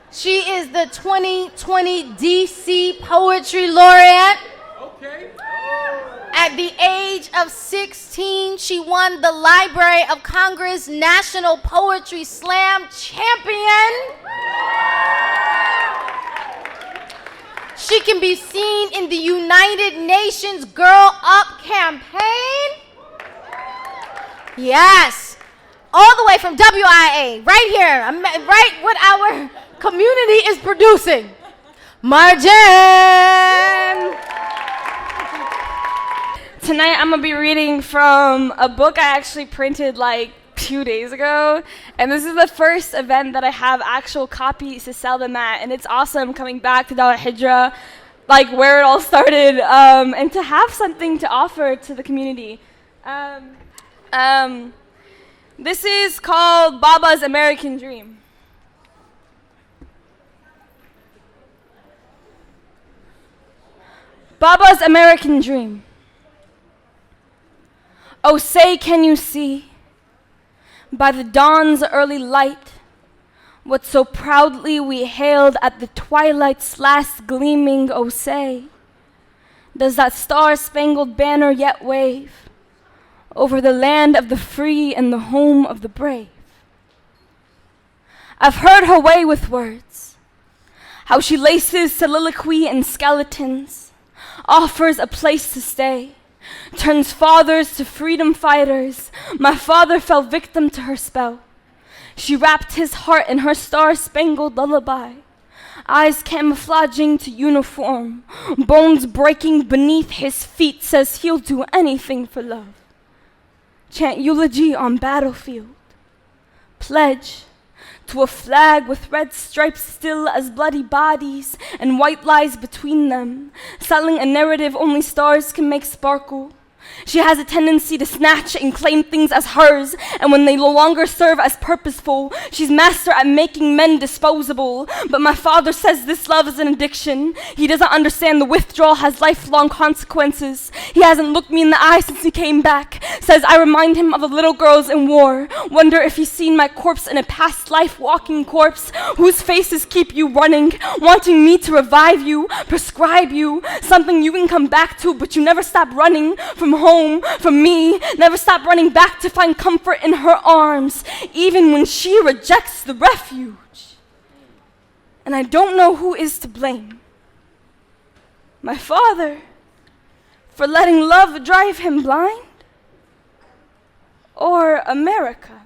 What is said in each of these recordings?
She is the 2020 DC Poetry Laureate. Okay. At the age of 16, she won the Library of Congress National Poetry Slam Champion. She can be seen in the United Nations Girl Up campaign. Yes, all the way from WIA, right here, right what our community is producing. Marjan. Tonight I'm gonna be reading from a book I actually printed like 2 days ago, and this is the first event that I have actual copies to sell them at, and it's awesome coming back to the Al-Hijrah, like where it all started, and to have something to offer to the community. This is called Baba's American Dream. Baba's American Dream. Oh, say, can you see, by the dawn's early light, what so proudly we hailed at the twilight's last gleaming, oh say, does that star-spangled banner yet wave over the land of the free and the home of the brave? I've heard her way with words, how she laces soliloquy and skeletons, offers a place to stay, turns fathers to freedom fighters. My father fell victim to her spell. She wrapped his heart in her star-spangled lullaby, eyes camouflaging to uniform, bones breaking beneath his feet, says he'll do anything for love. Chant eulogy on battlefield, pledge to a flag with red stripes still as bloody bodies and white lies between them, selling a narrative only stars can make sparkle. She has a tendency to snatch and claim things as hers, and when they no longer serve as purposeful, she's master at making men disposable. But my father says this love is an addiction. He doesn't understand the withdrawal has lifelong consequences. He hasn't looked me in the eye since he came back. Says I remind him of the little girls in war. Wonder if he's seen my corpse in a past life walking corpse, whose faces keep you running, wanting me to revive you, prescribe you, something you can come back to, but you never stop running from home, from me, never stop running back to find comfort in her arms, even when she rejects the refuge. And I don't know who is to blame. My father, for letting love drive him blind? Or America,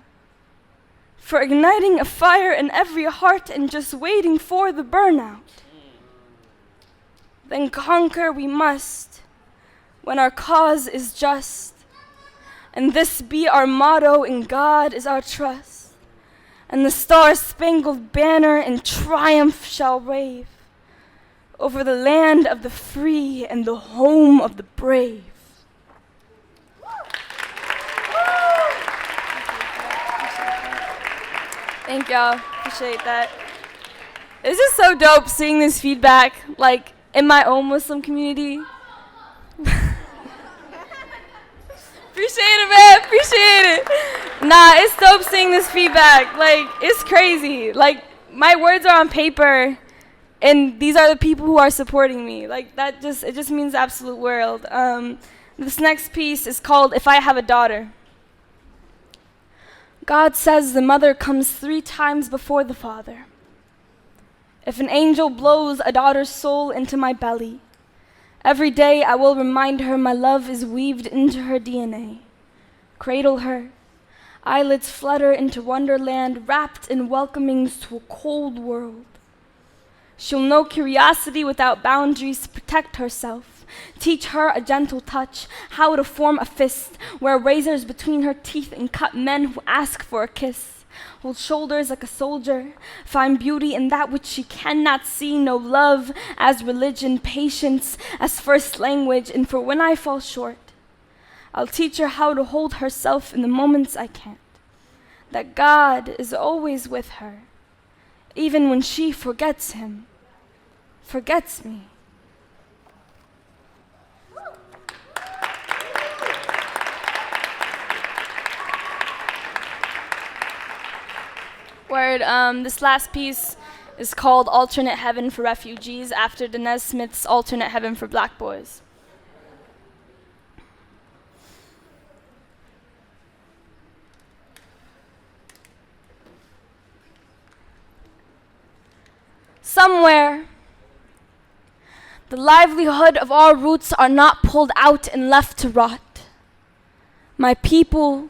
for igniting a fire in every heart and just waiting for the burnout? Then conquer we must, when our cause is just, and this be our motto, in God is our trust, and the star-spangled banner in triumph shall wave over the land of the free and the home of the brave. Thank y'all, appreciate that. This is so dope seeing this feedback, like in my own Muslim community. Appreciate it, man. Appreciate it. Nah, it's dope seeing this feedback. Like, it's crazy. Like, my words are on paper, and these are the people who are supporting me. Like, it just means the absolute world. This next piece is called If I Have a Daughter. God says the mother comes 3 times before the father. If an angel blows a daughter's soul into my belly, every day I will remind her my love is weaved into her DNA. Cradle her, eyelids flutter into wonderland, wrapped in welcomings to a cold world. She'll know curiosity without boundaries to protect herself. Teach her a gentle touch, how to form a fist, wear razors between her teeth and cut men who ask for a kiss. Hold shoulders like a soldier, find beauty in that which she cannot see, know love as religion, patience as first language, and for when I fall short, I'll teach her how to hold herself in the moments I can't, that God is always with her, even when she forgets him, forgets me. Word, this last piece is called Alternate Heaven for Refugees after Danez Smith's Alternate Heaven for Black Boys. Somewhere, the livelihood of our roots are not pulled out and left to rot. My people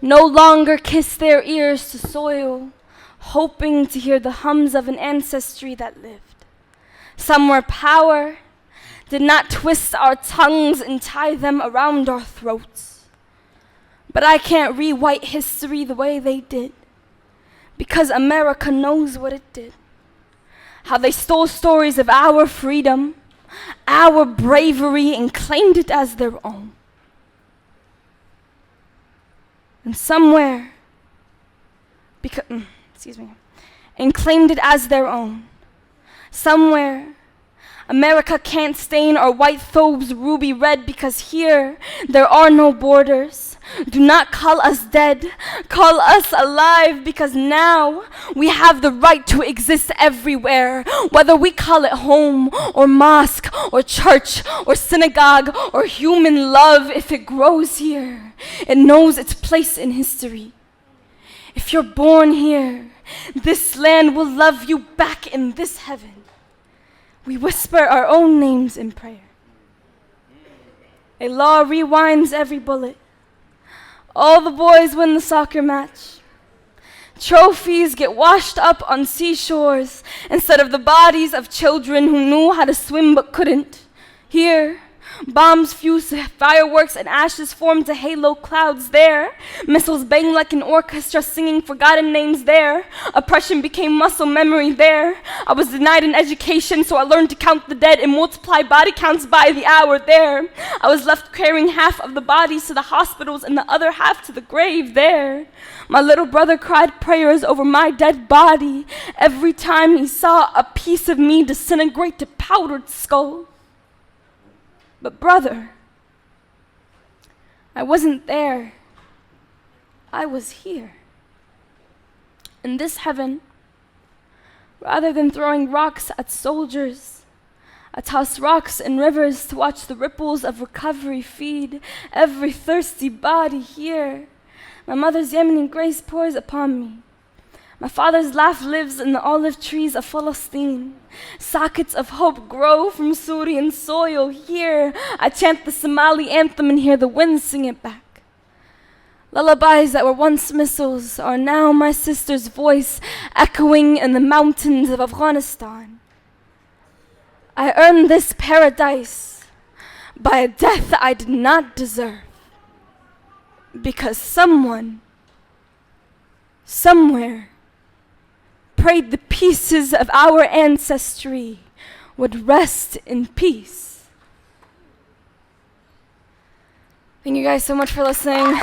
no longer kiss their ears to soil, hoping to hear the hums of an ancestry that lived. Somewhere power did not twist our tongues and tie them around our throats. But I can't rewrite history the way they did, because America knows what it did. How they stole stories of our freedom, our bravery, and claimed it as their own. And somewhere, and claimed it as their own. Somewhere, America can't stain our white thobes ruby red, because here there are no borders. Do not call us dead, call us alive, because now we have the right to exist everywhere, whether we call it home or mosque or church or synagogue or human love. If it grows here, it knows its place in history. If you're born here, this land will love you back in this heaven. We whisper our own names in prayer. A law rewinds every bullet. All the boys win the soccer match. Trophies get washed up on seashores instead of the bodies of children who knew how to swim but couldn't. Here, bombs fuse fireworks and ashes form to halo clouds there. Missiles bang like an orchestra singing forgotten names there. Oppression became muscle memory there. I was denied an education, so I learned to count the dead and multiply body counts by the hour there. I was left carrying half of the bodies to the hospitals and the other half to the grave there. My little brother cried prayers over my dead body every time he saw a piece of me disintegrate to powdered skull. But brother, I wasn't there. I was here. In this heaven, rather than throwing rocks at soldiers, I toss rocks in rivers to watch the ripples of recovery feed every thirsty body here. My mother's Yemeni grace pours upon me. My father's laugh lives in the olive trees of Palestine. Sockets of hope grow from Syrian soil. Here, I chant the Somali anthem and hear the wind sing it back. Lullabies that were once missiles are now my sister's voice echoing in the mountains of Afghanistan. I earned this paradise by a death I did not deserve, because someone, somewhere, prayed the pieces of our ancestry would rest in peace. Thank you guys so much for listening.